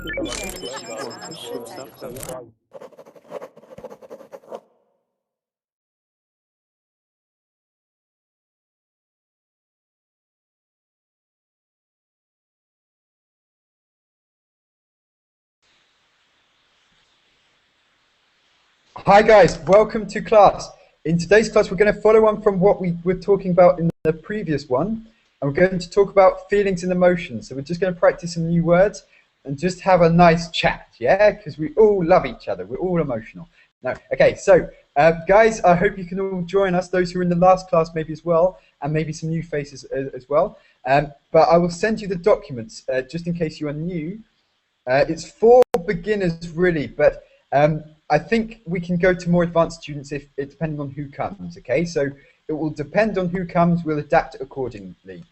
Hi guys, welcome to class. In today's class we're going to follow on from what we were talking about in the previous one, and we're going to talk about feelings and emotions. So we're just going to practice some new words and just have a nice chat, yeah? Because we all love each other, we're all emotional. No, okay, so guys, I hope you can all join us, those who are in the last class maybe as well, and maybe some new faces as well. But I will send you the documents just in case you are new. It's for beginners really, but I think we can go to more advanced students if depending on who comes, okay? So it will depend on who comes, we'll adapt accordingly.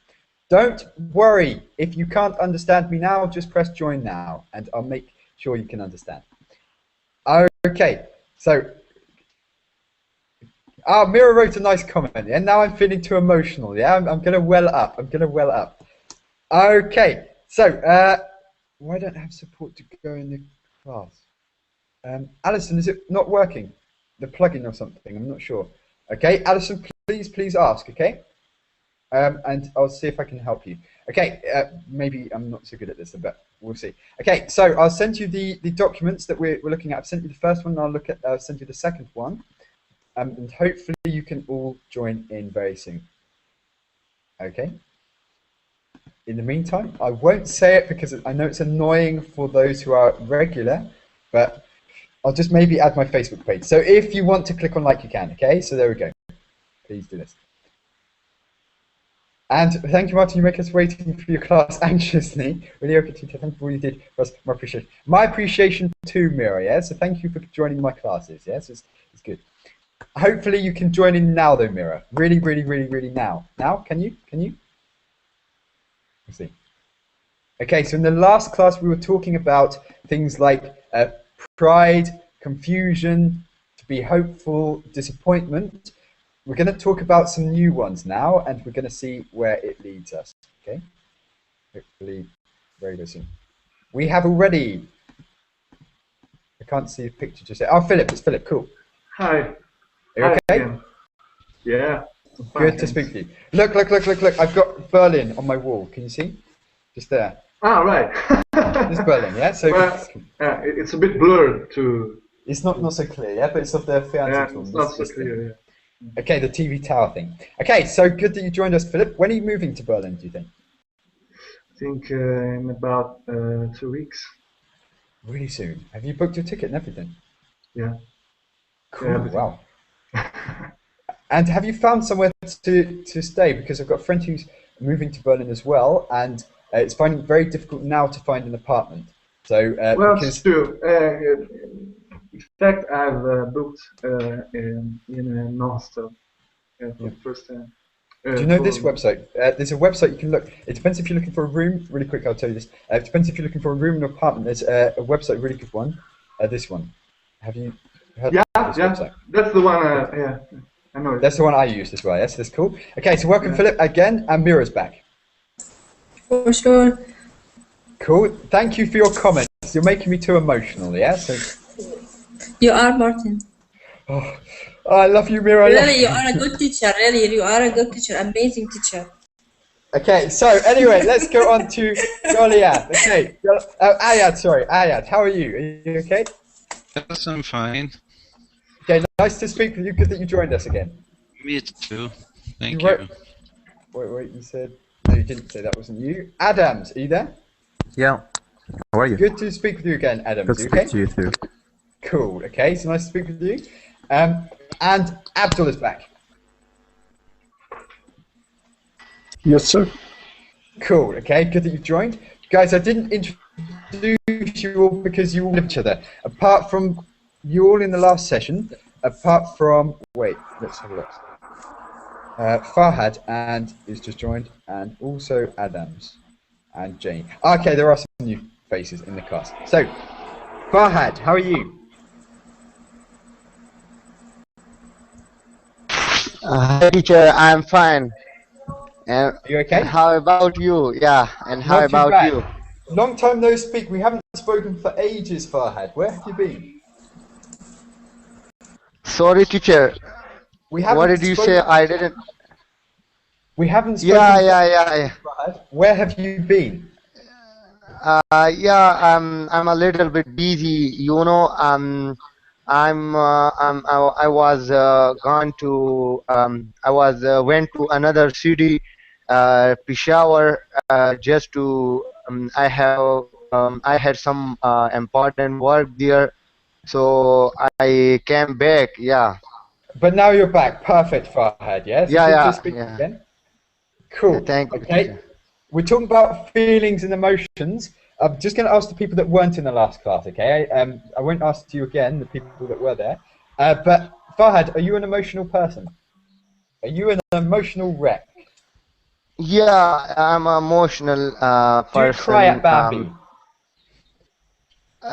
Don't worry, if you can't understand me now, just press join now and I'll make sure you can understand. Okay, so, Mira wrote a nice comment, and yeah? Now I'm feeling too emotional, yeah? I'm gonna well up, Okay, so, why don't I have support to go in the class? Alison, is it not working? The plugin or something, I'm not sure. Okay, Alison, please ask, okay? And I'll see if I can help you. Okay, maybe I'm not so good at this, but we'll see. Okay, so I'll send you the documents that we're looking at. I've sent you the first one, and I'll send you the second one. And hopefully you can all join in very soon. Okay? In the meantime, I won't say it because I know it's annoying for those who are regular, but I'll just maybe add my Facebook page. So if you want to click on like, you can, okay? So there we go. Please do this. And thank you, Martin. You make us waiting for your class anxiously. Really okay, teacher. Thank you for all you did for us. My appreciation. My appreciation too, Mira, yeah? So thank you for joining my classes, yes? It's good. Hopefully you can join in now though, Mira. Really now. Now, can you? Let's see. Okay, so in the last class we were talking about things like pride, confusion, to be hopeful, disappointment. We're going to talk about some new ones now, and we're going to see where it leads us. Okay, hopefully very soon. We have already. I can't see the picture just yet. Oh, Philip, it's Philip. Cool. Hi. Are you okay? Again. Yeah. Good to speak to you. Look! I've got Berlin on my wall. Can you see? Just there. Ah, right. This is Berlin, yeah. So well, it's a bit blurred too. It's not so clear, yeah, but it's of the Fernsehturm. It's not so clear. Yeah. Okay, the TV tower thing. Okay, so good that you joined us, Philip. When are you moving to Berlin, do you think? I think in about 2 weeks. Really soon. Have you booked your ticket and everything? Yeah. Cool. Yeah, wow. And have you found somewhere to stay? Because I've got a friend who's moving to Berlin as well, and it's finding it very difficult now to find an apartment. So well, it's true. In fact, I've booked in an hostel for the first time. Do you know this website? There's a website you can look. It depends if you're looking for a room. Really quick, I'll tell you this. It depends if you're looking for a room or an apartment. There's a website, really good one. This one. Have you heard of this website? That's the one. Yeah, I know it. That's the one I used as well. Yes, that's cool. Okay, so welcome, Philip, again, and Mira's back. For sure. Cool. Thank you for your comments. You're making me too emotional. Yeah. So. You are, Martin. Oh, I love you, Mira. Really, you are a good teacher. Really, you are a good teacher. Amazing teacher. Okay, so anyway, let's go on to Goliath. Okay, Ayad, sorry, Ayad, how are you? Are you okay? Yes, I'm fine. Okay, nice to speak with you. Good that you joined us again. Me too. Thank you. Wait, you said... No, you didn't say that wasn't you. Adams, are you there? Yeah. How are you? Good to speak with you again, Adams. Good to speak to you too. Cool, okay, so nice to speak with you. And Abdul is back. Yes, sir. Cool, okay, good that you've joined. Guys, I didn't introduce you all because you all know each other. Apart from you all in the last session, apart from, wait, let's have a look. Farhad and is just joined, and also Adams and Jane. Okay, there are some new faces in the class. So, Farhad, how are you? Hi, teacher, I'm fine. And are you okay? how about you? Yeah, and how Not too about bad. you? Long time no speak. We haven't spoken for ages, Farhad. Where have you been? Sorry, teacher. We What haven't did you say? spoken. I didn't. We haven't Yeah, spoken for yeah, yeah, ages, yeah. Farhad. Where have you been? Yeah, I'm a little bit busy, you know. I was gone to I was went to another city, Peshawar, just to I had some important work there, so I came back. Yeah, But now you're back. Perfect, Farhad. Yeah. So yeah, good to yeah, speak yeah, again. yeah. Cool. Thank you, Okay. teacher. We're talking about feelings and emotions. I'm just going to ask the people that weren't in the last class, okay? I won't ask you again, the people that were there. But Farhad, are you an emotional person? Are you an emotional wreck? Yeah, I'm an emotional Do you cry person. at Bambi?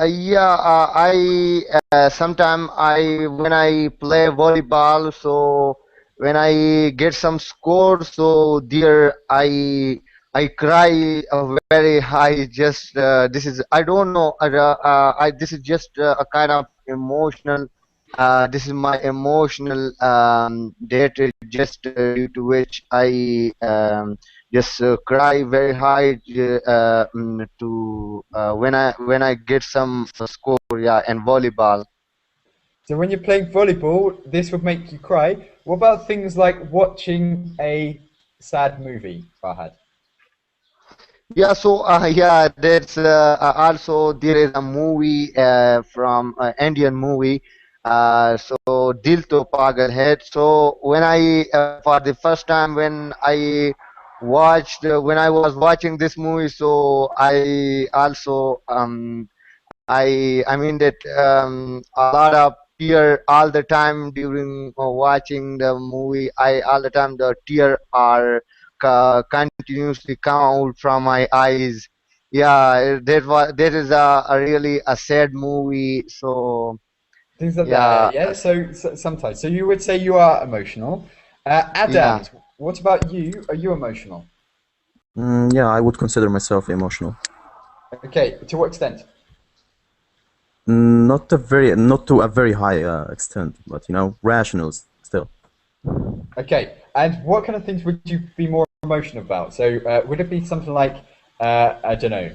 Yeah, I sometime I when I play volleyball, so when I get some score, so there I cry very high. Just this is I don't know. I this is just a kind of emotional. This is my emotional date, just due to which I just cry very high to when I get some score, yeah, and volleyball. So when you're playing volleyball, this would make you cry. What about things like watching a sad movie, Farhad? Yeah, so yeah, there's also there is a movie from Indian movie. So Dil To Pagal Hai. So when I for the first time when I was watching this movie, so I also I mean that a lot of tear all the time during watching the movie. I all the time the tear are continuously come out from my eyes. Yeah, that is a really a sad movie. So Things like yeah, that, yeah? So sometimes. So you would say you are emotional. yeah. Adams, what about you? Are you emotional? Yeah, I would consider myself emotional. Okay, to what extent? Not to a very high extent, but rational still. Okay, and what kind of things would you be more emotional about? So would it be something like, I don't know,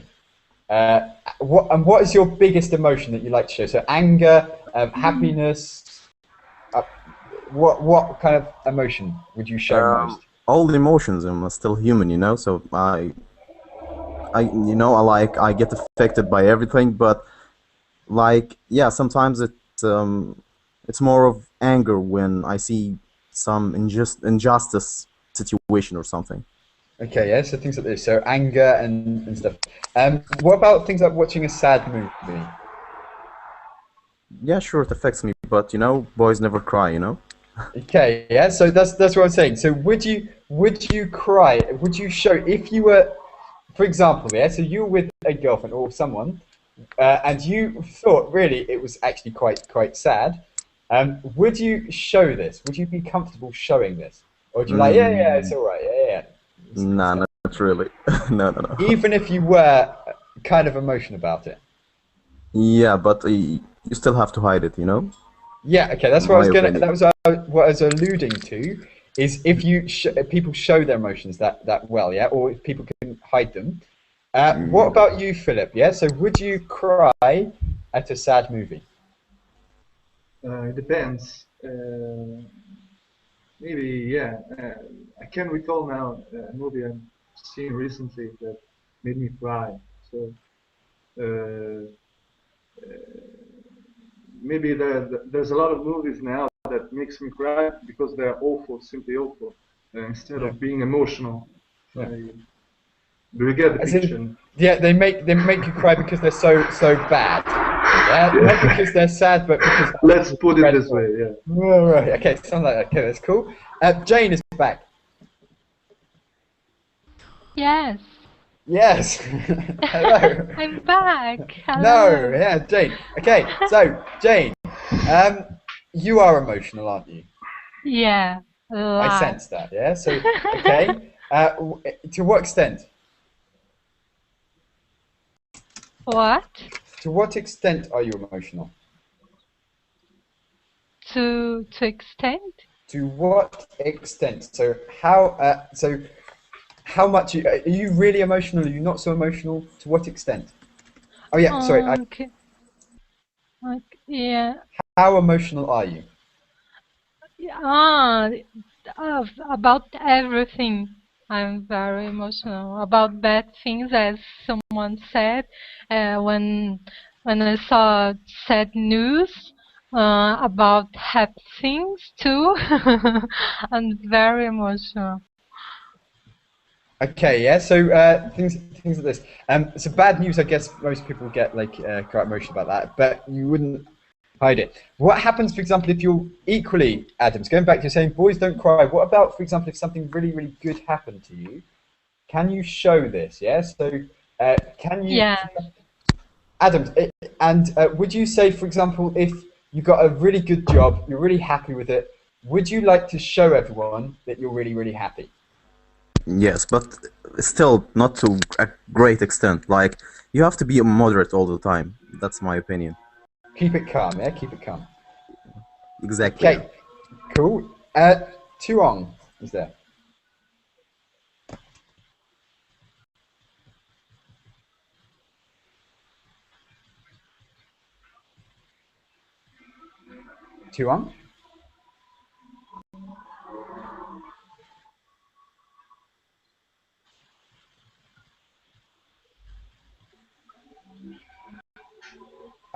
what is your biggest emotion that you like to show? So anger, happiness, uh, what kind of emotion would you show most? All the emotions. I'm still human, So I get affected by everything, but yeah, sometimes it's more of anger when I see some injustice situation or something. Okay, yeah, so things like this. So anger and stuff. What about things like watching a sad movie? Yeah, sure, it affects me, but boys never cry, Okay, yeah, so that's what I'm saying. So would you cry? Would you show if you were, for example, yeah, so you were with a girlfriend or someone, and you thought really it was actually quite sad. Would you show this? Would you be comfortable showing this, or would you like, yeah, it's Mm, all right, yeah. It's nah, not. not really. No, no, no. Even if you were kind of emotional about it. Yeah, but you still have to hide it, Yeah, okay, that's in what I my was gonna. opinion. That was what I was alluding to. Is if people show their emotions that well, yeah, or if people can hide them. What Mm, about you, Philip? Yeah, so would you cry at a sad movie? It depends. Maybe, yeah. I can recall now a movie I've seen recently that made me cry. So uh, maybe there's a lot of movies now that makes me cry because they're awful, simply awful, instead Yeah, of being emotional. yeah. Do you get the As picture? in, yeah, they make you cry because they're so bad. Yeah, not Yeah. because they're sad, but because they're Let's put it this dreadful. way. Yeah. Right. Okay, something like that. Okay, that's cool. Jane is back. Yes, Yes. Hello. I'm back. No, Hello. yeah, Jane. Okay, so Jane, um, you are emotional, aren't you? Yeah, a I lot. sense that. Yeah. So, okay. To what extent? What? To what extent are you emotional? To extent? To what extent? So how much are you really emotional? Are you not so emotional? To what extent? Oh yeah, sorry. Okay. Yeah. How emotional are you? Ah, about everything. I'm very emotional about bad things, as someone said. When I saw sad news about happy things too, I'm very emotional. Okay, yeah. So things like this. So bad news. I guess most people get like quite emotional about that, but you wouldn't hide it. What happens, for example, if you're equally, Adams? Going back to saying boys don't cry. What about, for example, if something really really good happened to you? Can you show this? Yeah. So can you, Yeah. Adams? And would you say, for example, if you got a really good job, you're really happy with it, would you like to show everyone that you're really really happy? Yes, but still not to a great extent. Like, you have to be moderate all the time. That's my opinion. Keep it calm, yeah? Keep it calm. Exactly. Okay, cool. Tuong is there. Tuong?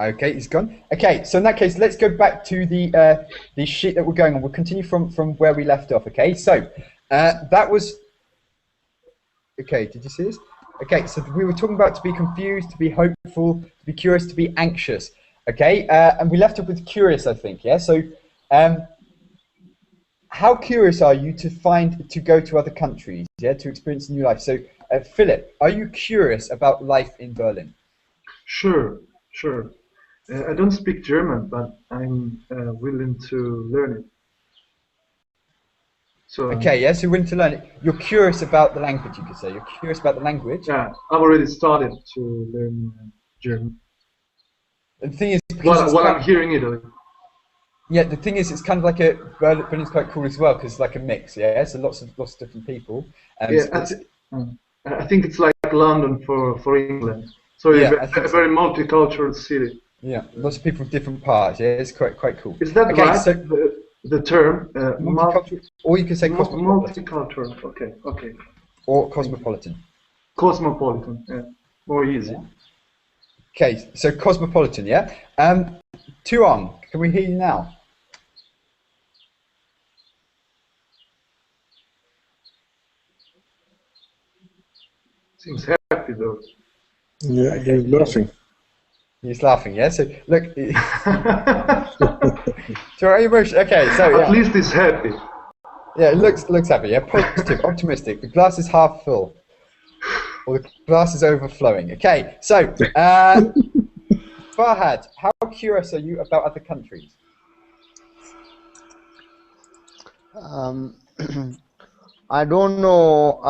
Okay, he's gone. Okay, so in that case, let's go back to the sheet that we're going on. We'll continue from where we left off. Okay, so that was. Okay, did you see this? Okay, so we were talking about to be confused, to be hopeful, to be curious, to be anxious. Okay, and we left off with curious, I think. Yeah. So, how curious are you to go to other countries? Yeah, to experience new life. So, Philip, are you curious about life in Berlin? Sure, sure. I don't speak German, but I'm willing to learn it. So Okay, yeah, so you're willing to learn it. You're curious about the language, you could say. You're curious about the language. yeah, I've already started to learn German. And the thing is, because While I'm here in Italy. Yeah, the thing is, it's kind of like Berlin's quite cool as well because it's like a mix. Yeah, so lots of different people. Yeah, I think it's like London for England. So yeah, it's a very multicultural city. Yeah, lots of people from different parts. Yeah, it's quite cool. Is that okay, right? So the term multicultural, or you can say cosmopolitan. Multicultural. Okay, okay. Or cosmopolitan. Cosmopolitan. Yeah, more easy. Yeah. Okay, so cosmopolitan. Yeah. Tuan, can we hear you now? Seems happy though. Yeah, he's laughing. He's laughing, yeah? So, look. So, are you emotional? Okay, so, yeah. At least he's happy. Yeah, it looks happy, yeah? Positive, optimistic. The glass is half full. Or the glass is overflowing. Okay, so, Farhad, how curious are you about other countries? I don't know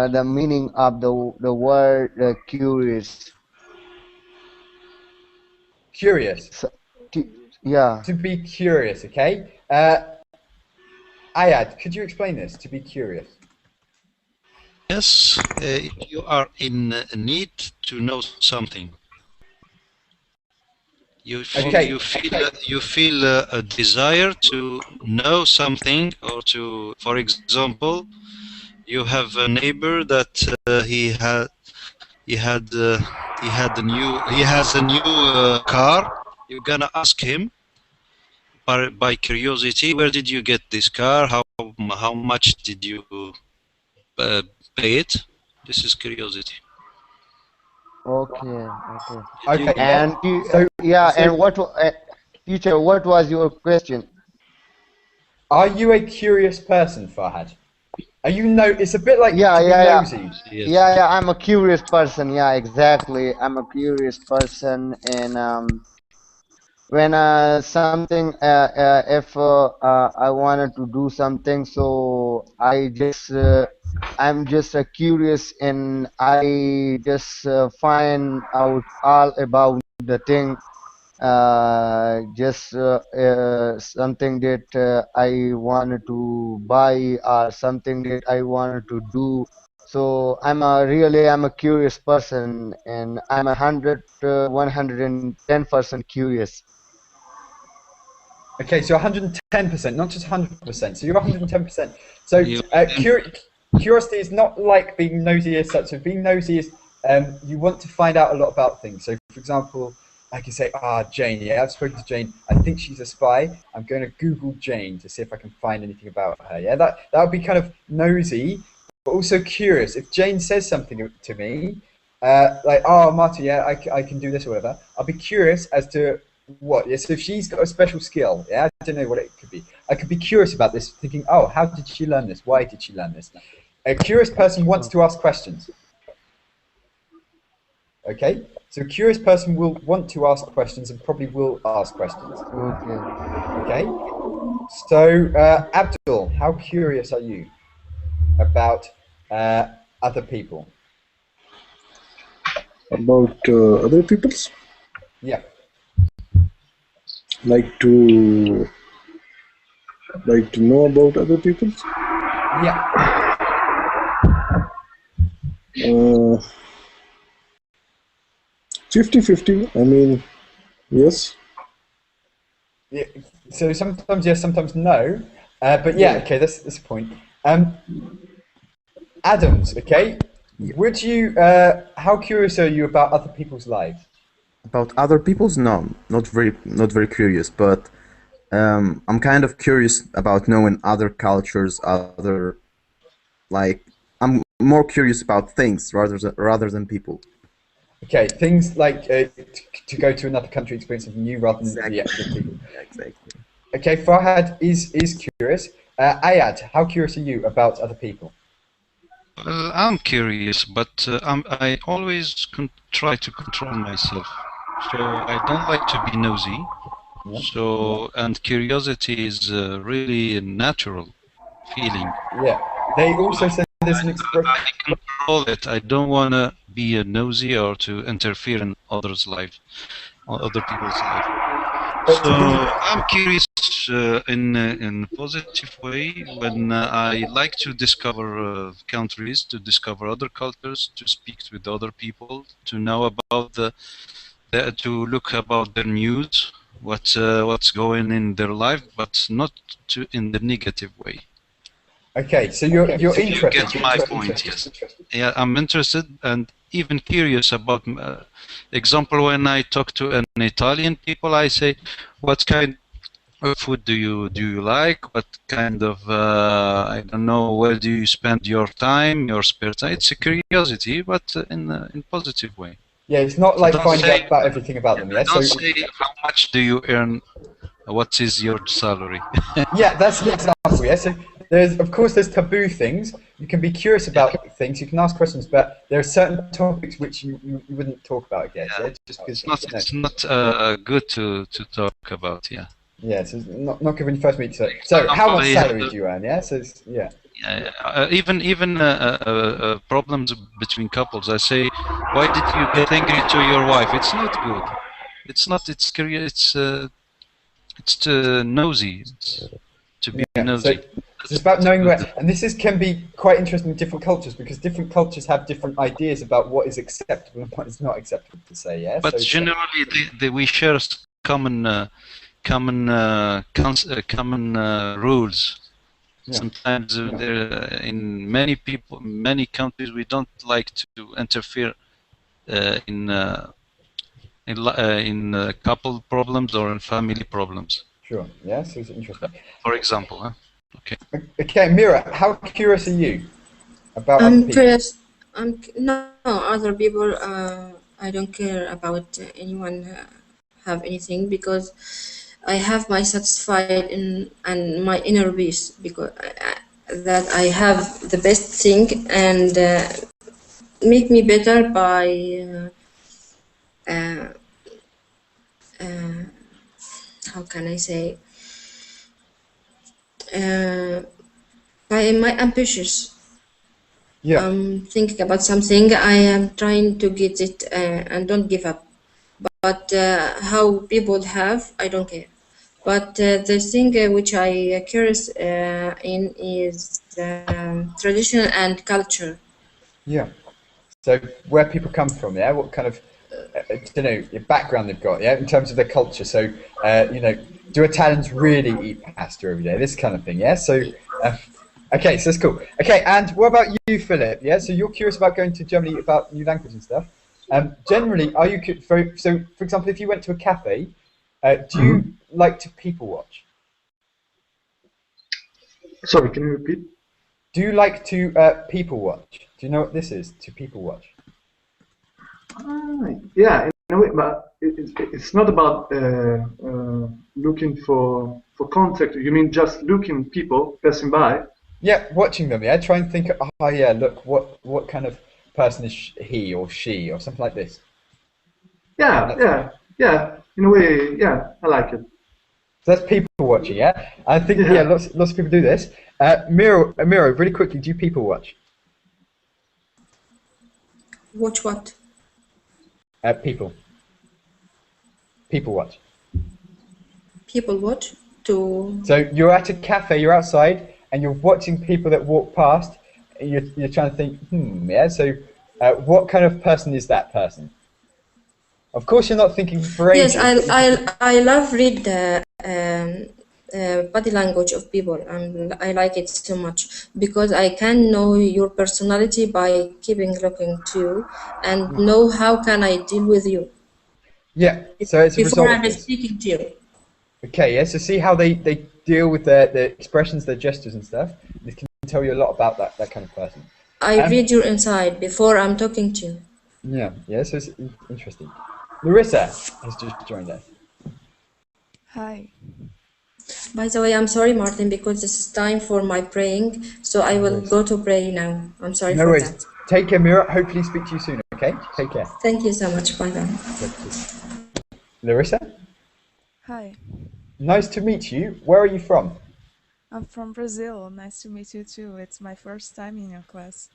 the meaning of the word curious. Curious. So, yeah. To be curious, okay? Ayad, could you explain this? To be curious. Yes, you are in need to know something. You feel a desire to know something, or to, for example, you have a neighbor that he has a new car. You're gonna ask him by curiosity, where did you get this car? How much did you pay it? This is curiosity. Okay. Okay. And and what, teacher? What was your question? Are you a curious person, Farhad? Are you It's a bit like nosy. Yes. Yeah. I'm a curious person. Yeah, exactly. I'm a curious person, and when something, if I wanted to do something, so I'm just curious, and I just find out all about the thing, just something that I wanted to buy or something that I wanted to do. So I'm a curious person, and I'm 110% curious. Okay, so 110%, not just 100%. So you're 110%. So You, curiosity is not like being nosy as such. So being nosy is you want to find out a lot about things. So for example, I can say, Jane, yeah, I've spoken to Jane. I think she's a spy. I'm going to Google Jane to see if I can find anything about her. Yeah, that would be kind of nosy, but also curious. If Jane says something to me, like, Martin, yeah, I can do this or whatever, I'll be curious as to what. Yeah, so if she's got a special skill, yeah, I don't know what it could be. I could be curious about this, thinking, how did she learn this? Why did she learn this? A curious person wants to ask questions. Okay, so a curious person will want to ask questions and probably will ask questions. Okay. Okay, so Abdul, how curious are you about other people? About other people's, Yeah. like to know about other people's. Yeah. 50-50. I mean, yes. Yeah. So sometimes yes, sometimes no. But yeah, okay, that's the point. Adams, okay. Yeah. Would you? How curious are you about other people's lives? About other people's? No, not very curious, but I'm kind of curious about knowing other cultures, like I'm more curious about things rather than people. Okay, things like to go to another country, experience something new rather than Exactly. the people. Yeah, exactly. Okay, Farhad is curious. Ayad, how curious are you about other people? well, I'm curious, but I always try to control myself. So I don't like to be nosy. Yeah. So, and curiosity is really a natural feeling. Yeah. They also said there's an expression. I control it. I don't want to be a nosy or to interfere in others' life, or other people's life. But So I'm curious in a positive way when I like to discover countries, to discover other cultures, to speak with other people, to know about to look about their news, what's going in their life, but not in the negative way. okay, so you're If you interested. get my point, yes. Yeah, I'm interested and even curious about. Example, when I talk to an Italian people, I say, "What kind of food do you like? What kind of I don't know. Where do you spend your time, your spare time?" It's a curiosity, but in positive way. Yeah, it's not So like don't finding say out about everything about them. Yeah. don't So say how much do you earn. What is your salary? yeah, that's an example. Yeah. So there's taboo things. You can be curious about things. You can ask questions, but there are certain topics which you wouldn't talk about, I guess. Yeah. Just because It's not good to talk about. Yeah. Yeah, so not good when you first meet. So how much salary do you earn? Yeah, so yeah. Even problems between couples. I say, why did you get angry to your wife? It's not good. It's not. It's curious. It's nosy. It's to be nosy. So it's about knowing where, and can be quite interesting in different cultures because different cultures have different ideas about what is acceptable and what is not acceptable to say. Yeah. But generally, we share common rules. Yeah. Sometimes in many countries, we don't like to interfere in couple problems or in family problems. Sure. Yeah. So it's interesting. For example, huh? Okay. Okay, Mira, how curious are you about I'm other people? curious. No, other people. I don't care about anyone have anything because I have my satisfied and my inner peace because that I have the best thing and make me better by how can I say by I am ambitious. Yeah. I'm thinking about something. I am trying to get it and don't give up. But how people have, I don't care. But the thing which I curious in is tradition and culture. Yeah. So where people come from, yeah, what kind of, don't know, your background they've got, yeah, in terms of their culture. So, do Italians really eat pasta every day? This kind of thing, yeah. So, okay, so that's cool. Okay, and what about you, Philip? Yeah, so you're curious about going to Germany about new language and stuff. Generally, are you for example, if you went to a cafe, do you like to people watch? Sorry, can you repeat? Do you like to people watch? Do you know what this is? To people watch? Yeah, in a way, but it's not about looking for contact. You mean just looking people passing by? Yeah, watching them. Yeah, try and think. Oh, yeah. Look, what kind of person is he or she or something like this. Yeah. In a way, yeah, I like it. So that's people watching. Yeah, I think Yeah. lots of people do this. Miro, really quickly, do you people watch? Watch what? People watch. People watch to. So you're at a cafe, you're outside, and you're watching people that walk past. And you're trying to think, yeah. So, what kind of person is that person? Of course, you're not thinking for ages. Yes, I love read the body language of people, and I like it so much because I can know your personality by keeping looking to and know how can I deal with you. Yeah, so it's a before result of I'm this. speaking to you. Okay, yeah, so see how they deal with their expressions, their gestures and stuff. This can tell you a lot about that kind of person. I read your inside before I'm talking to you. Yeah, so it's interesting. Larissa has just joined us. Hi. By the way, I'm sorry, Martin, because this is time for my praying, so I will go to pray now. I'm sorry No for worries. that. Take care, Mira. Hopefully speak to you soon, okay? Take care. Thank you so much. Bye-bye. Larissa? Hi. Nice to meet you. Where are you from? I'm from Brazil. Nice to meet you too. It's my first time in your class.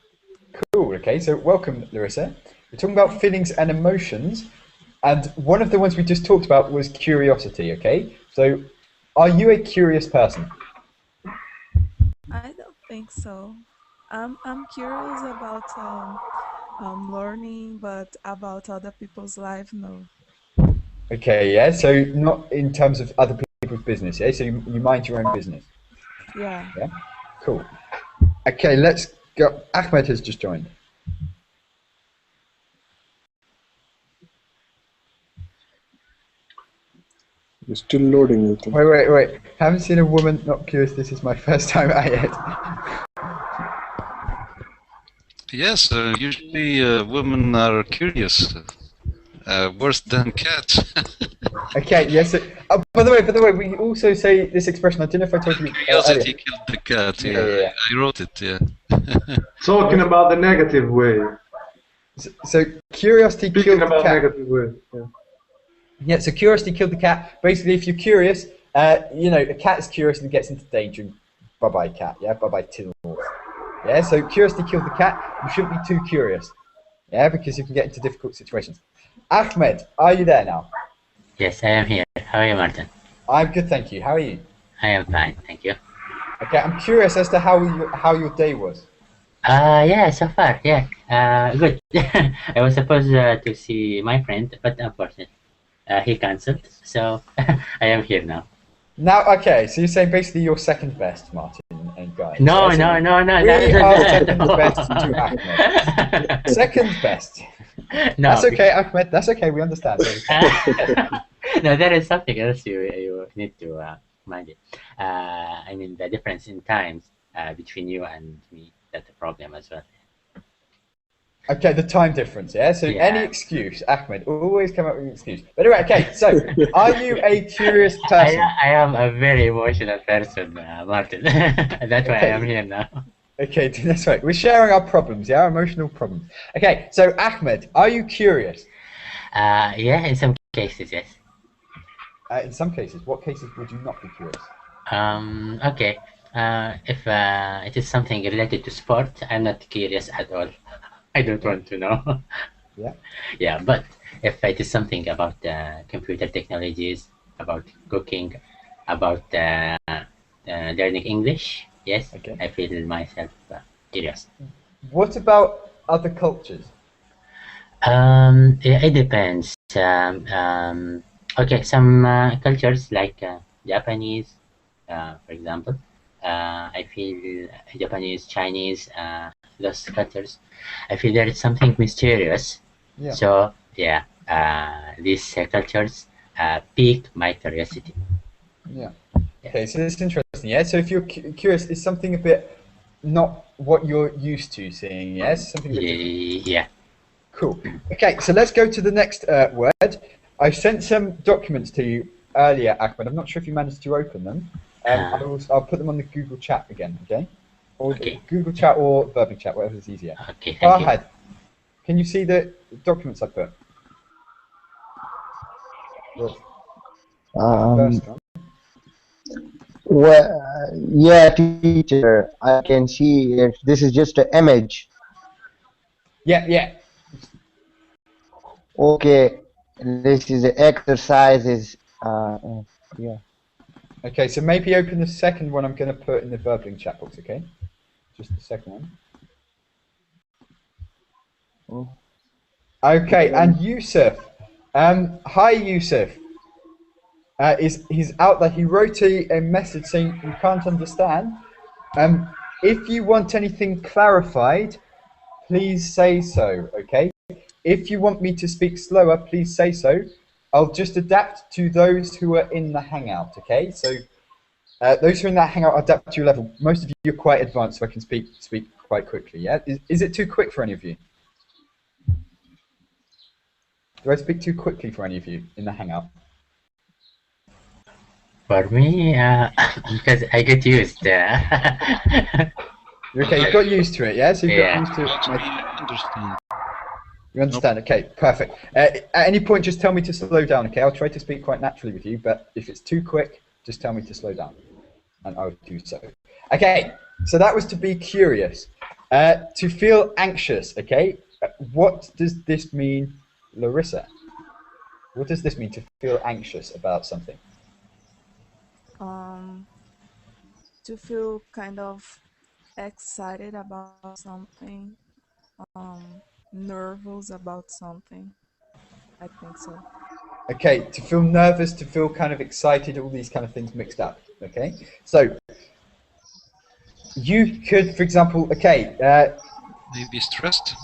Cool, okay, so welcome, Larissa. We're talking about feelings and emotions, and one of the ones we just talked about was curiosity, okay? So, are you a curious person? I don't think so. I'm curious about learning, but about other people's life, no. Okay, yeah, so not in terms of other people's business, yeah? So you mind your own business? Yeah. Yeah? Cool. Okay, let's go. Ahmed has just joined. You're still loading, I think. Wait. Haven't seen a woman not curious. This is my first time at it. Yes, usually women are curious, worse than cats. Okay, yes. By the way, we also say this expression. I don't know if I told you. Curiosity killed the cat. Yeah. I wrote it. Yeah. Talking about the negative way. So curiosity killed the cat. Negative way. Yeah, so curiosity killed the cat. Basically, if you're curious, a cat is curious and gets into danger. Bye-bye, cat. Yeah, bye-bye, tin wolf. Yeah, so curiosity killed the cat. You shouldn't be too curious. Yeah, because you can get into difficult situations. Ahmed, are you there now? Yes, I am here. How are you, Martin? I'm good, thank you. How are you? I am fine, thank you. Okay, I'm curious as to how your day was. Yeah, so far, yeah. Good. I was supposed to see my friend, but unfortunately, he cancelled. So I am here now. Now, okay, so you're saying basically you're second best, Martin and Guy. No. We are second best to Ahmed. Second best. No, that's okay, Ahmed. That's okay. We understand. No, there is something else you need to mind it. I mean, the difference in times between you and me. That's a problem as well. Okay, the time difference, yeah? So Yeah. any excuse, Ahmed, always come up with an excuse. But anyway, okay, so are you a curious person? I am a very emotional person, Martin. That's why I am here now. Okay, that's right. We're sharing our problems, yeah? Our emotional problems. Okay, so Ahmed, are you curious? Yeah, in some cases, yes. In some cases. What cases would you not be curious? Okay. If it is something related to sport, I'm not curious at all. I don't want to know. Yeah. Yeah, but if it is something about computer technologies, about cooking, about learning English, yes, Okay. I feel myself curious. What about other cultures? It depends. Okay, some cultures like Japanese, for example, I feel Japanese, Chinese, those cultures, I feel there is something mysterious. Yeah. So yeah, these cultures piqued my curiosity. Yeah. Yeah. Okay, so it's interesting. Yeah. So if you're curious, it's something a bit not what you're used to seeing. Yes, something a bit different. Yeah. Cool. Okay, so let's go to the next word. I sent some documents to you earlier, Ahmed. I'm not sure if you managed to open them. I'll put them on the Google chat again, okay? Or Okay. Google chat or verbing chat, whatever's easier. Okay, thank you. Farhad, can you see the documents I put? The Um, first one. well, yeah, teacher, I can see it. This is just an image. Yeah. Okay, this is the exercises. Yeah. Okay, so maybe open the second one I'm going to put in the verbing chat box, okay? Just the second one. Oh. Okay, and Yusuf. Hi, Yusuf. He's out there. He wrote a message saying you can't understand. If you want anything clarified, please say so, okay? If you want me to speak slower, please say so. I'll just adapt to those who are in the Hangout, okay? So those who are in that Hangout, I'll adapt to your level. Most of you are quite advanced, so I can speak quite quickly, yeah? Is it too quick for any of you? Do I speak too quickly for any of you in the Hangout? For me, because I get used. Okay, you've got used to it, yeah? So you've got Yeah. used to it. Understand. You understand? Okay, perfect. At any point, just tell me to slow down, okay? I'll try to speak quite naturally with you, but if it's too quick, just tell me to slow down, and I'll do so. Okay, so that was to be curious. To feel anxious, okay? What does this mean, Larissa? What does this mean, to feel anxious about something? To feel kind of excited about something, nervous about something. I think so. Okay, to feel nervous, to feel kind of excited, all these kind of things mixed up, okay? So, you could, for example, okay, Maybe stressed.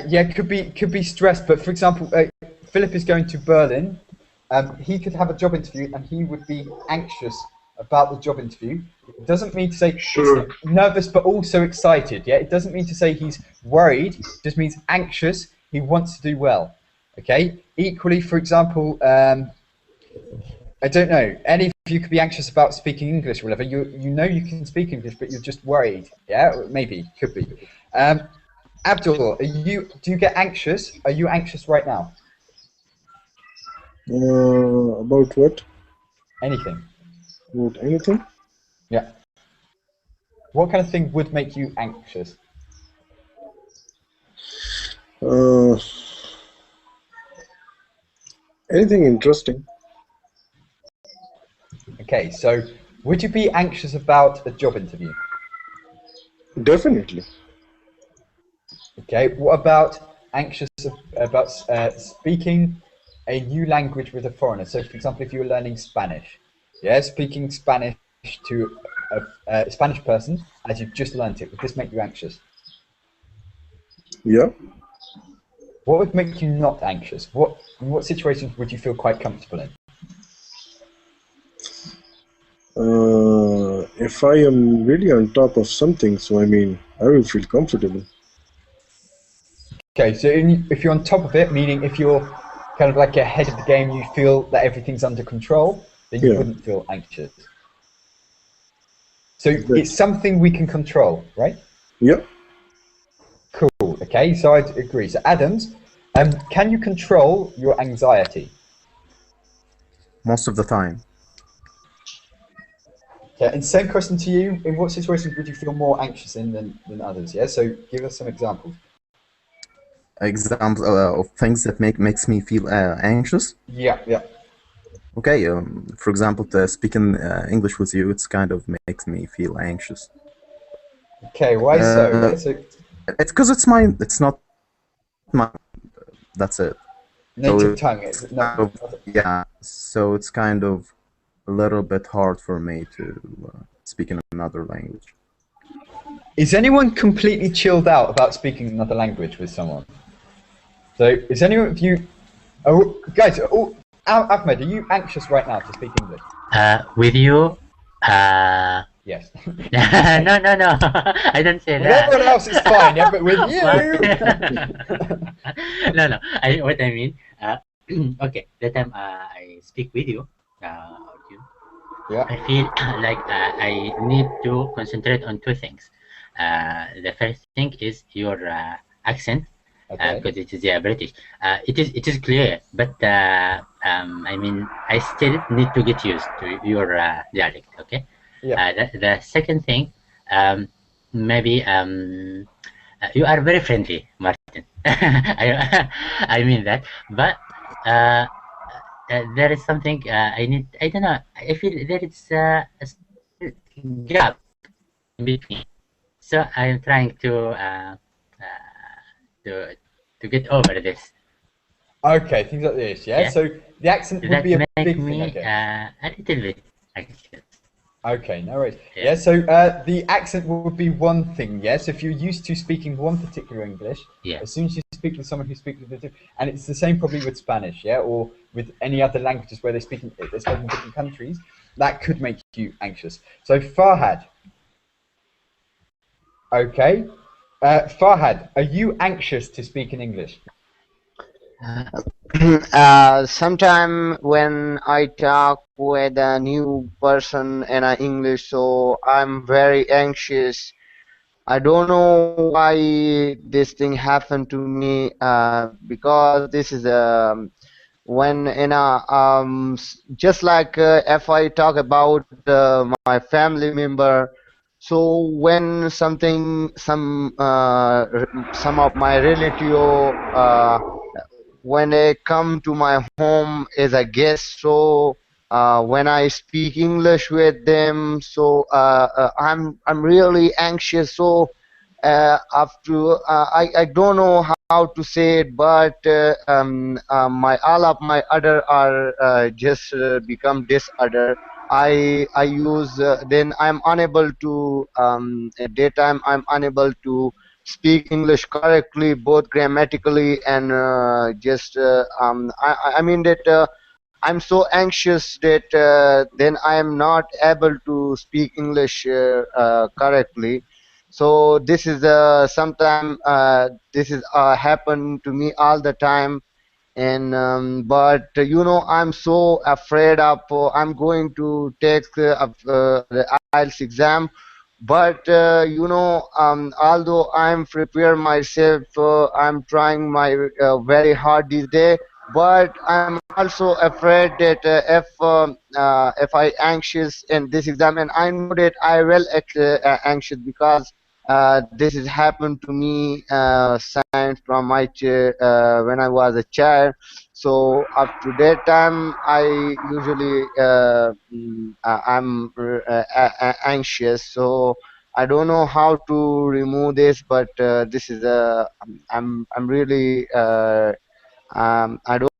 yeah, could be stressed. But for example, Philip is going to Berlin. He could have a job interview, and he would be anxious about the job interview. It doesn't mean to say Sure. he's nervous, but also excited. Yeah, it doesn't mean to say he's worried. It just means anxious. He wants to do well. Okay. Equally, for example, I don't know. Any of you could be anxious about speaking English or whatever. You know you can speak English, but you're just worried. Yeah, maybe could be. Abdul, do you get anxious? Are you anxious right now? About what? Anything. About anything? Yeah. What kind of thing would make you anxious? Anything interesting? Okay, so would you be anxious about a job interview? Definitely. Okay, what about anxious about speaking a new language with a foreigner? So, for example, if you were learning Spanish, yeah, speaking Spanish to a Spanish person as you've just learnt it, would this make you anxious? Yeah. What would make you not anxious? In what situations would you feel quite comfortable in? If I am really on top of something, so I mean, I will feel comfortable. Okay, so if you're on top of it, meaning if you're kind of like ahead of the game, you feel that everything's under control, then you wouldn't feel anxious. So it's something we can control, right? Yeah. Cool. Okay, so I'd agree. So Adams, can you control your anxiety? Most of the time. Yeah, and same question to you. In what situations would you feel more anxious in than others? Yeah, so give us some examples. Examples of things that makes me feel anxious. Yeah, yeah. Okay, for example, speaking English with you, it's kind of makes me feel anxious. Okay, why so? Yeah, so It's because it's not my, that's it. native So tongue. It's not. yeah, so it's kind of a little bit hard for me to speak in another language. Is anyone completely chilled out about speaking another language with someone? So, is anyone of you, guys? Ahmed, are you anxious right now to speak English? With you, Yes. no, I don't say With that. everyone else, it's fine. Yeah, but with you. No. What I mean, okay. The time I speak with you, Yeah. I feel like I need to concentrate on two things. The first thing is your accent, because it is British. It is clear, but I mean, I still need to get used to your dialect. Okay. Yeah. The second thing, maybe you are very friendly, Martin. I mean that, but there is something I need. I don't know. I feel there is a gap in between. So I am trying to get over this. Okay, things like this. Yeah. So the accent would be a That big make thing, I me guess. a little bit anxious. Okay, no worries. Yeah. Yeah, so the accent would be one thing, yes? If you're used to speaking one particular English, Yeah. as soon as you speak with someone who speaks with it, and it's the same probably with Spanish, yeah, or with any other languages where they're spoken in different countries, that could make you anxious. So Farhad. Okay. Farhad, are you anxious to speak in English? Sometime when I talk with a new person in English, so I'm very anxious. I don't know why this thing happened to me, because this is when in a just like if I talk about my family member, so when some of my relative when they come to my home as a guest, so when I speak English with them, so I'm really anxious. So after I don't know how to say it, but my all of my other are just become disorder. I use then I'm unable to at that time I'm unable to speak English correctly, both grammatically and I mean that I'm so anxious that then I am not able to speak English correctly. So this is sometime this is happen to me all the time. And but I'm so afraid of I'm going to take the IELTS exam, but although I'm prepare myself, I'm trying my very hard this day, but I'm also afraid that if I anxious in this exam, and I know that I will anxious because this has happened to me since from when I was a child. So up to that time, I usually I'm anxious. So I don't know how to remove this, but this is I'm really I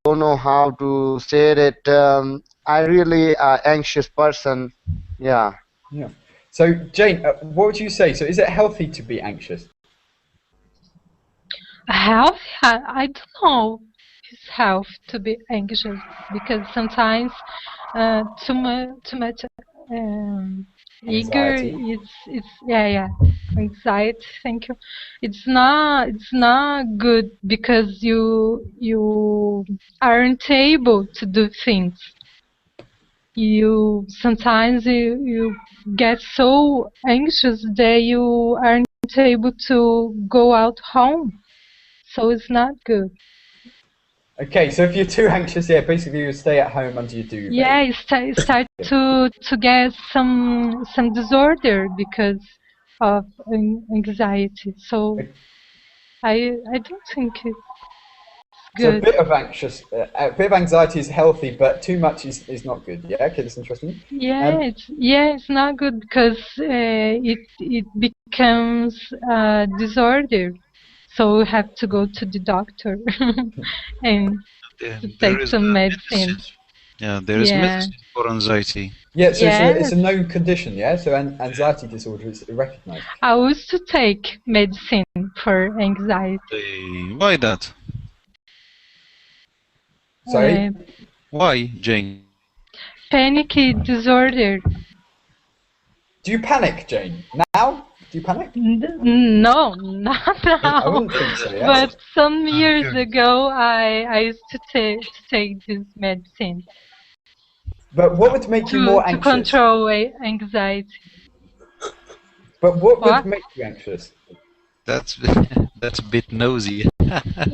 don't know how to say that. I really anxious person. Yeah. Yeah. So Jane, what would you say? So is it healthy to be anxious? Health? I don't know. It's health to be anxious because sometimes too much eager. Anxiety. It's yeah anxiety. Thank you. It's not good because you aren't able to do things. You sometimes you get so anxious that you aren't able to go out home. So it's not good. Okay, so if you're too anxious, yeah, basically you stay at home under your duvet. Yeah, I start to get some disorder because of anxiety. So I don't think it's So good. a bit of anxiety is healthy, but too much is not good. Yeah, okay, that's interesting. Yeah, it's not good because it becomes disorder. So we have to go to the doctor and to There take is some medicine. medicine. Yeah, there is Yeah. medicine for anxiety. Yeah, so it's Yes. a known condition, yeah? So anxiety disorder is recognized. I used to take medicine for anxiety. Why that? Sorry? Why, Jane? Panic disorder. Do you panic, Jane? Now? Do you panic? No, not now. I wouldn't think so, yeah? But some years ago, I used to take this medicine But what would make you more to anxious? control anxiety. But what would What? make you anxious? That's that's a bit nosy.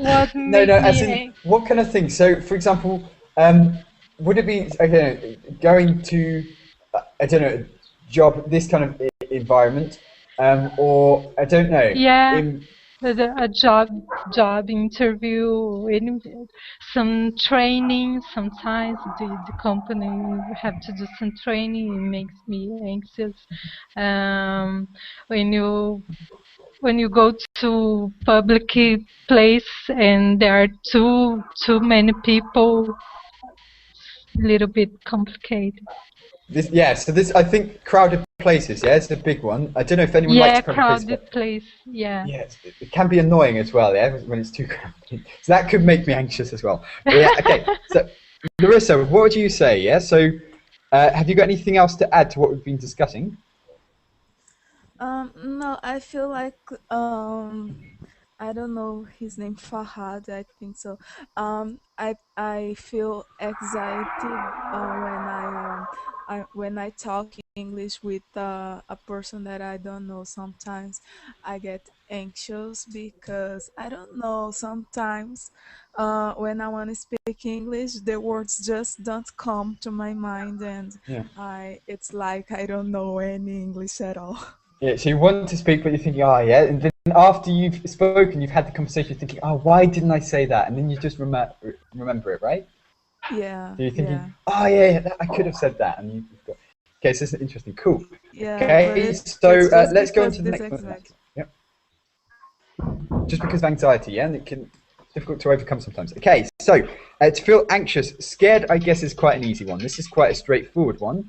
What No, made as me in, what kind of thing? So, for example, would it be, going to, I don't know, job, this kind of environment, or, I don't know, Yeah, a job interview, some training. Sometimes the company have to do some training. It makes me anxious. Um, when you go to public place and there are too many people, a little bit complicated. So this, I think, crowded places, yeah, it's a big one. I don't know if anyone likes Yeah, crowded places, crowded place. Yeah. yeah, it can be annoying as well, yeah, when it's too crowded. So that could make me anxious as well. But yeah, okay. So, Larissa, what would you say? Yeah. So, have you got anything else to add to what we've been discussing? No, I feel like I don't know his name, Fahad, I think so. I feel anxiety when I talk English with a person that I don't know. Sometimes I get anxious because I don't know. Sometimes when I want to speak English, the words just don't come to my mind, and it's like I don't know any English at all. Yeah, so you want to speak, but you're thinking, oh, yeah, and then after you've spoken, you've had the conversation, you're thinking, oh, why didn't I say that? And then you just remember it, right? Yeah. So you're thinking, Yeah. oh, yeah, I could have said that. And you've got... Okay, so this is interesting. Cool. Yeah, okay, but so it's just let's go on because to the this next one. exact. Yep. Just because of anxiety, yeah, and it can difficult to overcome sometimes. Okay, so to feel anxious, scared, I guess, is quite an easy one. This is quite a straightforward one.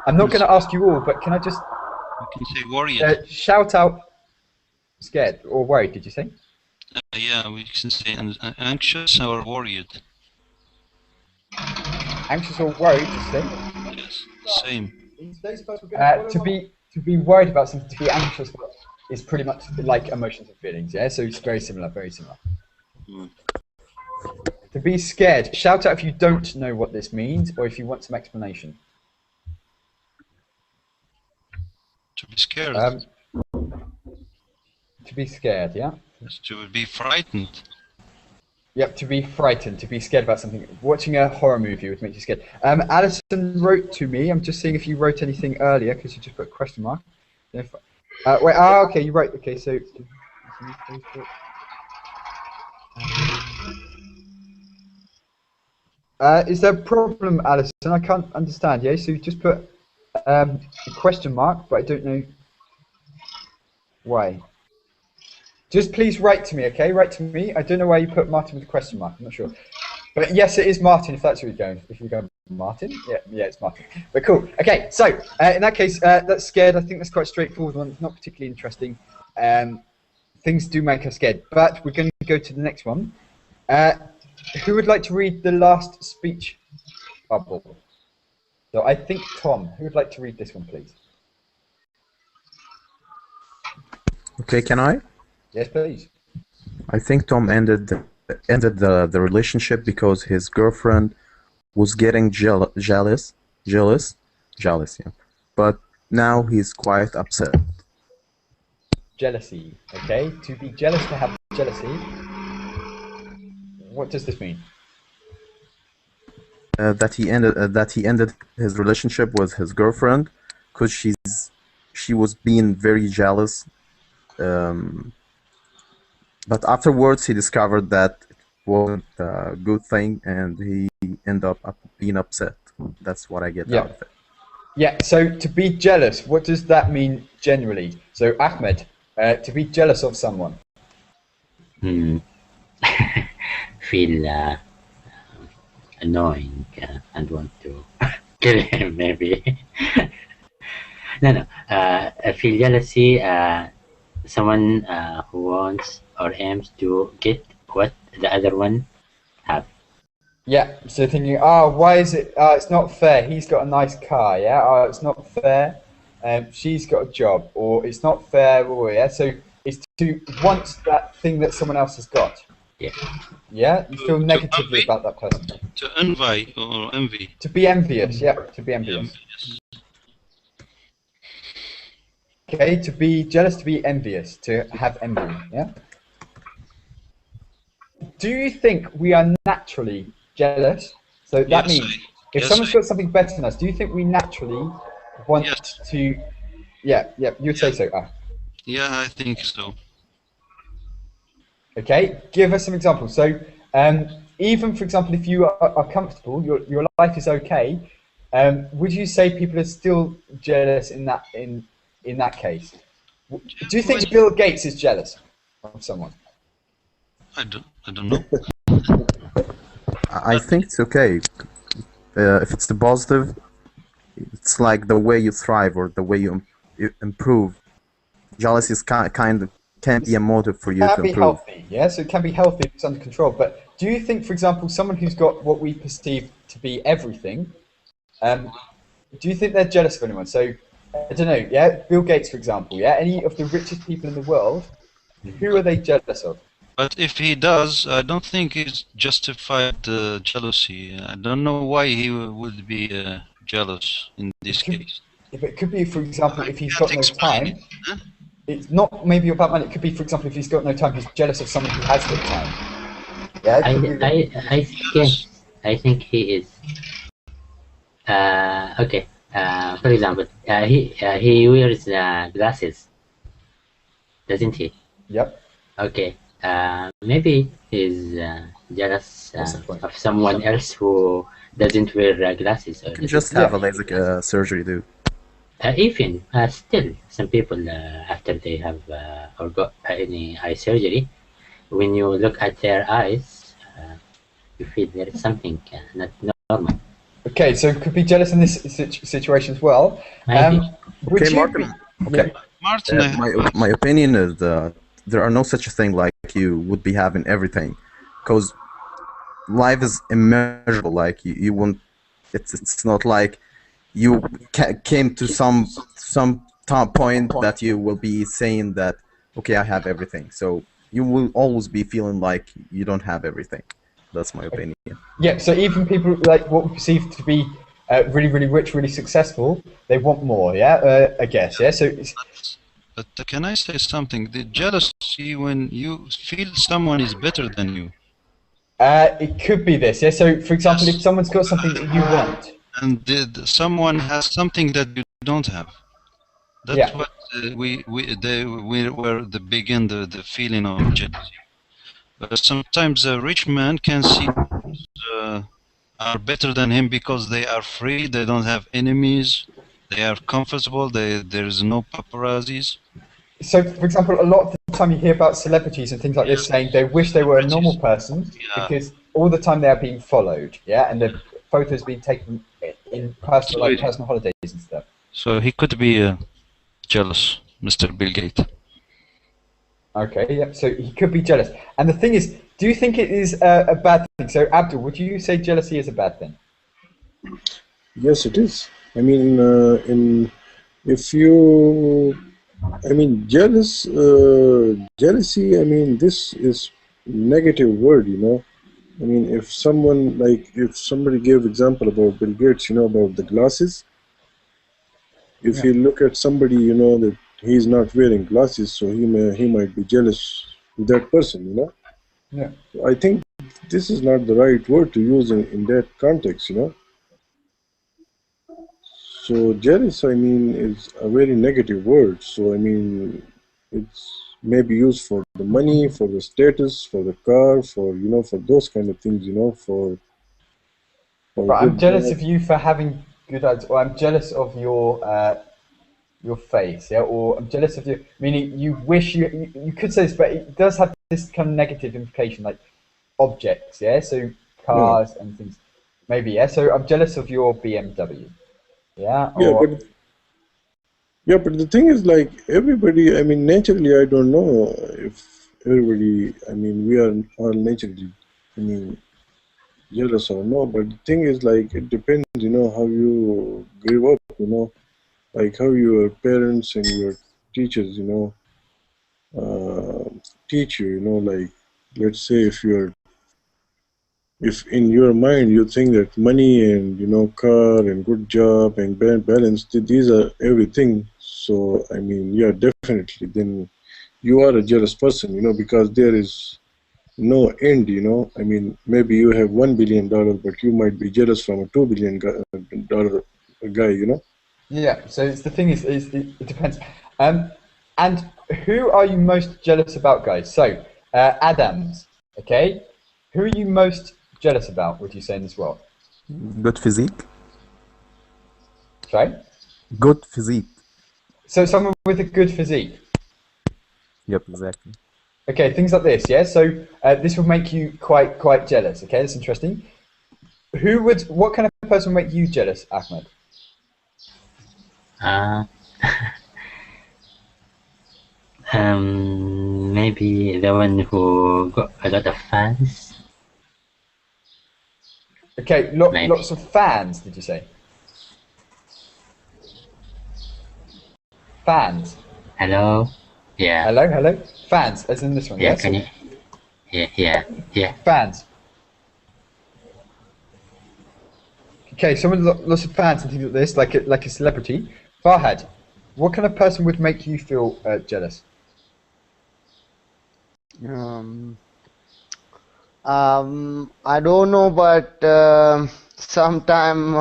I'm not going to ask you all, but can I just... You can say worried. Shout out scared or worried, did you say? Yeah, we can say anxious or worried. Anxious or worried, did you say? Yes, same. To be worried about something, to be anxious about, is pretty much like emotions and feelings, yeah? So it's very similar, very similar. To be scared, shout out if you don't know what this means or if you want some explanation. To be scared. To be scared, yeah? To be frightened. Yep, to be frightened, to be scared about something. Watching a horror movie would make you scared. Alison wrote to me. I'm just seeing if you wrote anything earlier because you just put a question mark. Wait, okay, you wrote. Okay, so. Is there a problem, Alison? I can't understand. Yeah, so you just put a question mark, but I don't know why. Just please write to me, okay? Write to me. I don't know why you put Martin with a question mark. I'm not sure. But yes, it is Martin, if that's where you're going. If you're going Martin? Yeah, it's Martin. But cool. Okay, so in that case, that's scared. I think that's quite a straightforward one. It's not particularly interesting. Things do make us scared. But we're going to go to the next one. Who would like to read the last speech bubble? So I think Tom. Who would like to read this one, please? Okay, can I? Yes, please. I think Tom ended the relationship because his girlfriend was getting jealous, yeah. But now he's quite upset. Jealousy. Okay, to be jealous, to have jealousy. What does this mean? that he ended his relationship with his girlfriend because she was being very jealous. But afterwards, he discovered that it wasn't a good thing, and he ended up being upset. That's what I get out of it. Yeah, so to be jealous, what does that mean generally? So Ahmed, to be jealous of someone. Feel annoying and want to kill him, maybe. No. I feel jealousy. Someone who wants or aims to get what the other one have. Yeah, so thinking, why is it? It's not fair. He's got a nice car. Yeah, it's not fair. She's got a job, or it's not fair. Or yeah, so it's to want that thing that someone else has got. Yeah. Yeah, you feel negatively about that person. To envy or envy. To be envious. Yeah, to be envious. Okay, to be jealous, to be envious, to have envy. Yeah. Do you think we are naturally jealous? So that means if someone's got something better than us, do you think we naturally want to? Yeah, you'd say so. Yeah, I think so. Okay, give us some examples. So, even for example, if you are comfortable, your life is okay, would you say people are still jealous in that case? Do you think Bill Gates is jealous of someone? I don't know. I think it's okay. If it's the positive, it's like the way you thrive or the way you improve. Jealousy is kind of can be a motive for you to improve. It can be healthy, yes, it can be healthy if it's under control. But do you think, for example, someone who's got what we perceive to be everything, do you think they're jealous of anyone? So, I don't know, yeah, Bill Gates, for example, yeah, any of the richest people in the world, who are they jealous of? But if he does, I don't think it's justified jealousy. I don't know why he would be jealous in this case. If it could be, for example, if he's got no time. It's not maybe about money. It could be, for example, if he's got no time, he's jealous of someone who has got time. Yeah. I think he is. Okay. For example, he wears glasses, doesn't he? Yep. Okay. Maybe he's jealous of someone else who doesn't wear glasses. You can just have a LASIK surgery, dude. Even still, some people after they have or got any eye surgery, when you look at their eyes, you feel there is something not normal. Okay, so could be jealous in this situation as well. Okay, Martin. Okay. Martin, my opinion is there are no such a thing like you would be having everything, because life is immeasurable. Like you won't. It's not like you came to some point that you will be saying that, okay, I have everything. So you will always be feeling like you don't have everything. That's my opinion. Yeah, so even people like what we perceive to be really, really rich, really successful, they want more, yeah? I guess, yeah? So But can I say something? The jealousy when you feel someone is better than you. It could be this, yeah? So, for example, if someone's got something that you want, and someone has something that you don't have. That's what where begin the feeling of jealousy. But sometimes a rich man can see are better than him because they are free, they don't have enemies, they are comfortable, there is no paparazzis. So, for example, a lot of the time you hear about celebrities and things like this saying they wish they were a normal person because all the time they are being followed, yeah, and the photos being taken in personal holidays and stuff. So he could be jealous, Mr. Bill Gates. Okay, yeah, so he could be jealous. And the thing is, do you think it is a bad thing? So, Abdul, would you say jealousy is a bad thing? Yes, it is. I mean, jealousy, I mean, this is negative word, you know. I mean, if somebody gave example about Bill Gates, you know, about the glasses. If you look at somebody, you know, that he's not wearing glasses, so he might be jealous of that person, you know. Yeah. I think this is not the right word to use in that context, you know. So jealous, I mean, is a very negative word. So I mean, it's maybe used for the money, for the status, for the car, for for those kind of things, for a But I'm good jealous job. of you for having good eyes, or I'm jealous of your face, yeah, or I'm jealous of you. Meaning, you wish you could say this, but it does have this kind of negative implication, like objects, yeah. So Yeah, cars and things, maybe, yeah. So I'm jealous of your BMW, yeah, yeah, or but the thing is, like everybody. I mean, naturally, I don't know if everybody. I mean, we are all naturally. I mean, jealous or no, but the thing is, like, it depends, how you grew up, like how your parents and your teachers, uh, teach you, like, let's say if in your mind you think that money and, car and good job and balance, these are everything. So, I mean, yeah, definitely, then you are a jealous person, because there is no end, I mean, maybe you have $1 billion, but you might be jealous from a $2 billion guy, yeah. So it's the thing it depends. Um, and who are you most jealous about, guys? So Adams, okay. Who are you most jealous about? Would you say in this world? Good physique. Sorry. Good physique. So someone with a good physique. Yep, exactly. Okay, things like this, yeah. So this would make you quite jealous. Okay, that's interesting. What kind of person would make you jealous, Ahmed? Uh, maybe the one who got a lot of fans. Okay, Maybe. lots of fans. Did you say fans? Hello. Yeah. Hello. Fans, as in this one. Yeah. Yeah. Can So, you? Yeah. fans. Okay, someone lots of fans and things like this, like a celebrity. Farhad, what kind of person would make you feel jealous? Um, I don't know, but sometime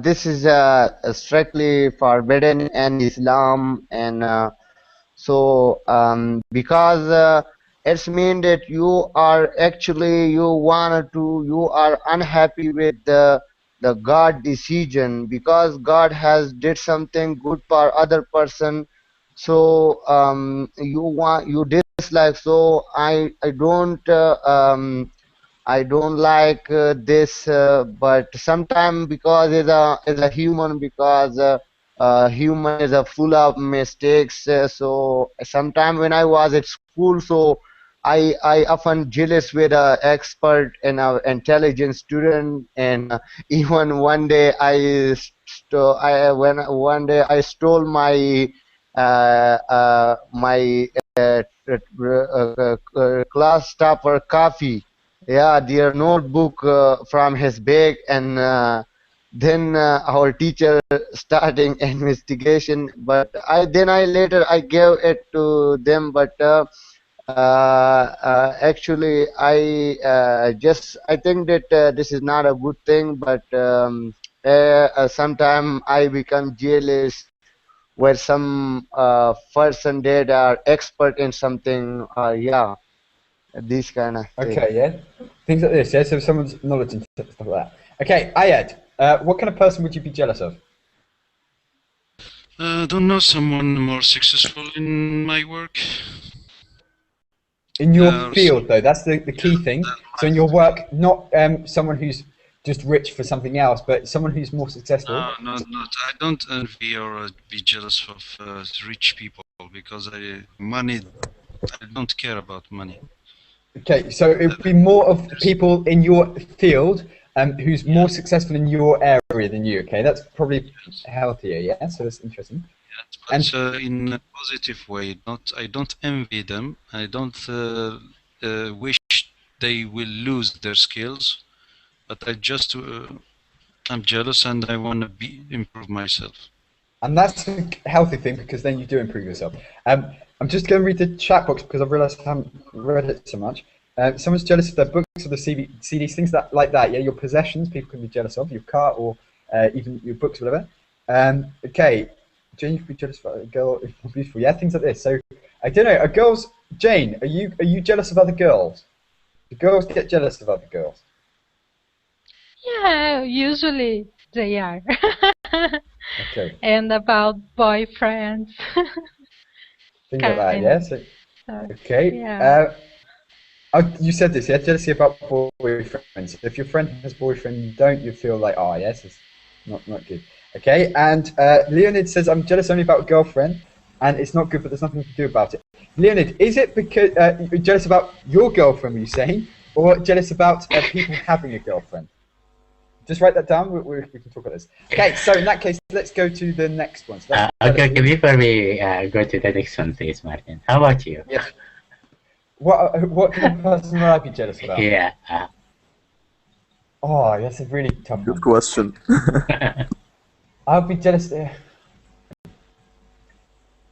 this is strictly forbidden in Islam, and because it's mean that you are actually you are unhappy with the God decision, because God has did something good for other person, so you dislike. So I don't like this, but sometimes because is a human, because human is a full of mistakes. So sometimes when I was at school, so I often jealous with a expert and a intelligent student, and even one day when one day I stole my class topper coffee, yeah, their notebook from his bag, and then our teacher starting investigation, but I later I gave it to them, but actually I think that this is not a good thing, but sometimes I become jealous where some person that are expert in something, yeah, this kind of thing. Okay, yeah, things like this, yeah. So someone's knowledge and stuff like that. Okay, Ayad, what kind of person would you be jealous of? Don't know someone more successful in my work. In your Or field, though, that's the key thing. than So in your work, not someone who's just rich for something else, but someone who's more successful. not. I don't envy or be jealous of rich people because money. I don't care about money. Okay, so it would be more of people in your field who's more successful in your area than you. Okay, that's probably healthier. Yeah, so that's interesting. But in a positive way. Not. I don't envy them. I don't wish they will lose their skills. But I'm jealous and I want to improve myself. And that's a healthy thing because then you do improve yourself. I'm just going to read the chat box because I've realised I haven't read it so much. Someone's jealous of their books or the CDs, things like that. Yeah, your possessions, people can be jealous of, your car or even your books, whatever. Okay, Jane, you can be jealous of a girl if you're beautiful. Yeah, things like this. So I don't know. Jane, are you jealous of other girls? Do girls get jealous of other girls? Yeah, usually they are. Okay. And about boyfriends. Things like that. Yeah. So okay. Yeah. You said this, yeah? Jealousy about boyfriends. If your friend has a boyfriend, you don't, you feel like, oh, yes, it's not good. Okay, and Leonid says, I'm jealous only about a girlfriend, and it's not good, but there's nothing to do about it. Leonid, is it because you're jealous about your girlfriend, were you saying, or jealous about people having a girlfriend? Just write that down, we can talk about this. Okay, so in that case, let's go to the next one. So okay, before we go to the next one, please, Martin. How about you? Yes. What kind of person would I be jealous about? Yeah. Oh, that's a really tough Good question. I'll be jealous.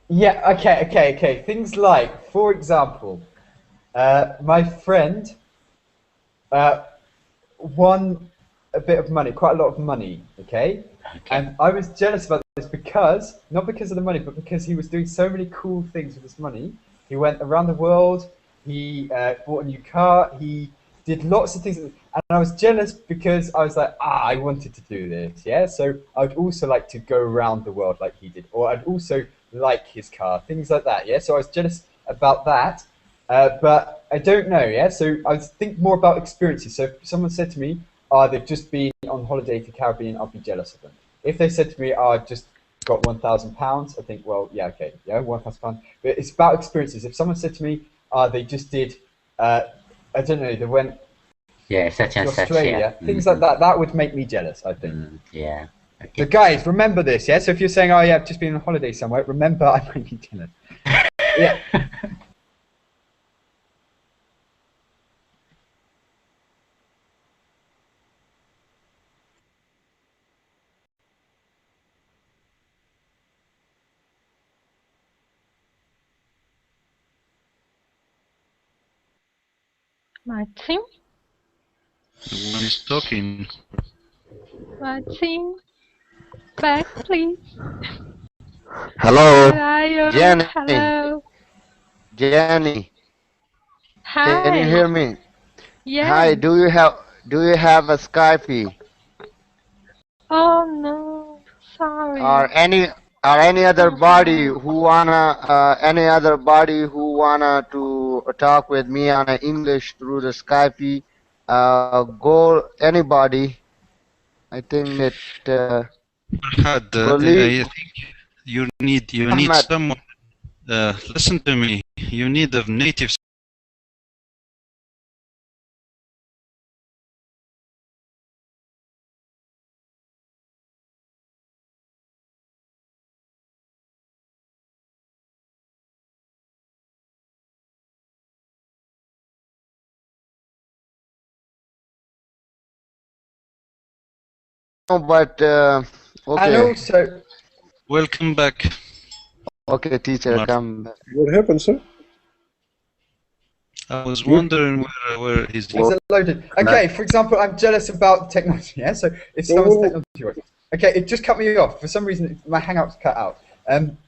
Yeah, okay. Things like, for example, my friend won a bit of money, quite a lot of money, okay? And I was jealous about this because, not because of the money, but because he was doing so many cool things with his money. He went around the world, he bought a new car, he did lots of things, and I was jealous because I was like, I wanted to do this, yeah? So I'd also like to go around the world like he did, or I'd also like his car, things like that, yeah? So I was jealous about that, but I don't know, yeah? So I think more about experiences. So if someone said to me, they've just been on holiday to Caribbean, I'll be jealous of them. If they said to me, I just got £1,000, I think, well, yeah, okay, yeah, £1,000. But it's about experiences. If someone said to me, they just did, I don't know, they went such and to Australia, things like that, that would make me jealous, I think. Yeah. Okay. So guys, remember this, yeah? So if you're saying, oh yeah, I've just been on holiday somewhere, remember I might be jealous. Yeah. Martin? The one is talking. Martin? Back, please. Hello, Where are you? Jenny. Hello. Jenny, Hi. can you hear me? Yes. Hi, do you have a Skype Oh no, sorry. or any other body who wanna to talk with me on English through the Skype? Go anybody. I think that Farhad, I think you need Ahmed. someone. Listen to me. You need a native. No, but okay. And also, welcome back. Okay, teacher, Martin. come back. What happened, sir? I was wondering where is he? is it loaded? Okay, for example, I'm jealous about technology, yeah? So if someone's technology works. Okay, it just cut me off. For some reason, my Hangout's cut out.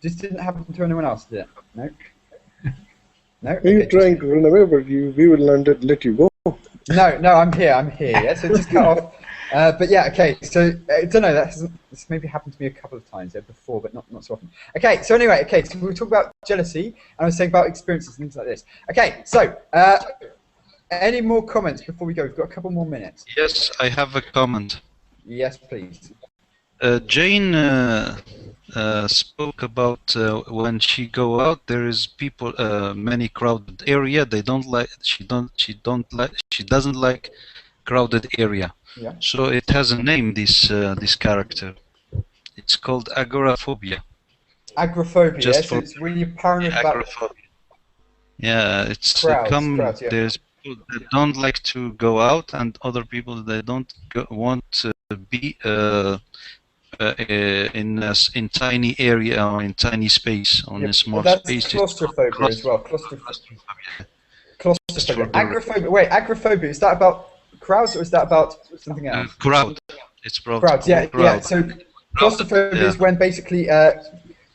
This didn't happen to anyone else, did it? No? No? Are you Okay, trying to run away, but we will let you go. No, I'm here, yeah? So it just cut off. But yeah, okay, so I don't know, this maybe happened to me a couple of times before, but not so often. Okay, so anyway, so we talk about jealousy, and I was saying about experiences and things like this. Okay, so any more comments before we go? We've got a couple more minutes. Yes, I have a comment. Yes, please. Jane spoke about when she go out, there is people, many crowded area. They don't like. She doesn't like crowded area. Yeah. So it has a name. This character. It's called agoraphobia. Agoraphobia. So it's when you're paranoid about agoraphobia. Yeah, it's crowds, yeah. There's people that don't like to go out, and other people that don't want to be in tiny area or in tiny space on a small that's space. claustrophobia as well. Claustrophobia. Claustrophobia. the Acrophobia. Wait, acrophobia. Is that about crowds or is that about something else? crowd. It's about Crowds. Yeah, crowd. yeah. So claustrophobia Yeah. is when basically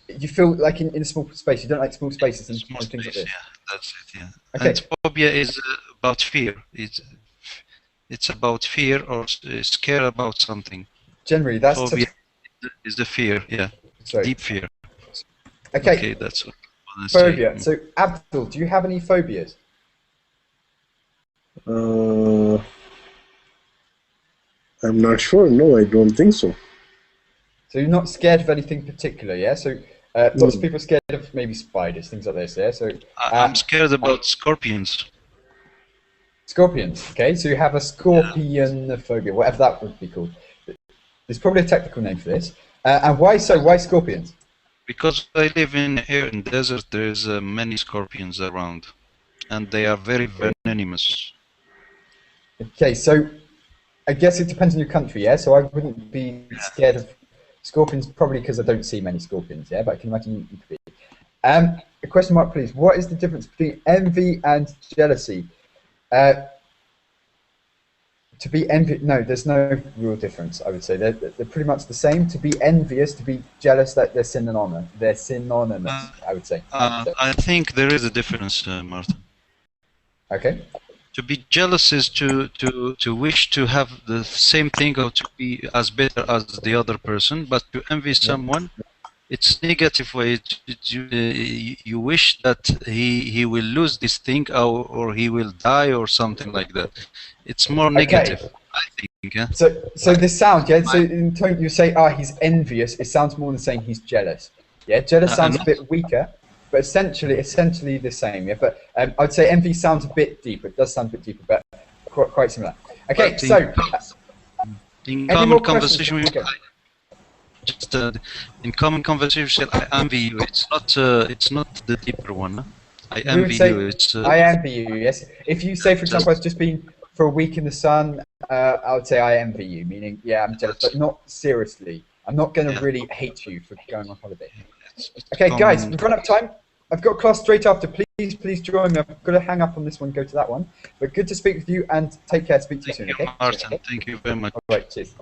you feel like in a small space. You don't like small spaces and Small things like space, this. yeah, that's it. Yeah. Okay. And phobia is about fear. It's about fear or scare about something. Generally, that's Phobia is the fear. Yeah. Sorry. Deep fear. Okay. Okay, that's what I want to Phobia. say. So Abdul, do you have any phobias? I'm not sure. No, I don't think so. So you're not scared of anything particular, yeah? So lots of people are scared of maybe spiders, things like this, yeah? So I'm scared about scorpions. scorpions, okay? So you have a scorpion phobia, whatever that would be called. There's probably a technical name for this. And why so? Why scorpions? Because I live here in the desert, there's many scorpions around, and they are very venomous. Okay, so I guess it depends on your country, yeah? So I wouldn't be scared of scorpions, probably because I don't see many scorpions, yeah? But I can imagine you could be. A question mark, please. What is the difference between envy and jealousy? To be envious, no, there's no real difference, I would say. They're pretty much the same. To be envious, to be jealous, that they're synonymous. They're synonymous, I would say. I think there is a difference, Martin. Okay. To be jealous is to wish to have the same thing or to be as better as the other person, but to envy someone, it's negative way. You wish that he will lose this thing or he will die or something like that. It's more negative, I think. Yeah. So this sound, yeah. So in tone, you say, he's envious. It sounds more than saying he's jealous. Yeah, jealous sounds a bit weaker, but essentially the same. Yeah, but I'd say envy sounds a bit deeper. It does sound a bit deeper, but quite similar. Okay, so in common conversation, just in common conversation, I envy you. It's not the deeper one. Huh? I envy you. I envy you. Yes. If you say, for example, I've just been for a week in the sun, I would say I envy you, meaning yeah, I'm jealous, but not seriously. I'm not going to really hate you for going on holiday. Okay, guys, we've run out of time. I've got class straight after. Please join me. I've got to hang up on this one, go to that one. But good to speak with you, and take care. Speak to you soon. Okay. Martin, thank you very much. All right. Cheers.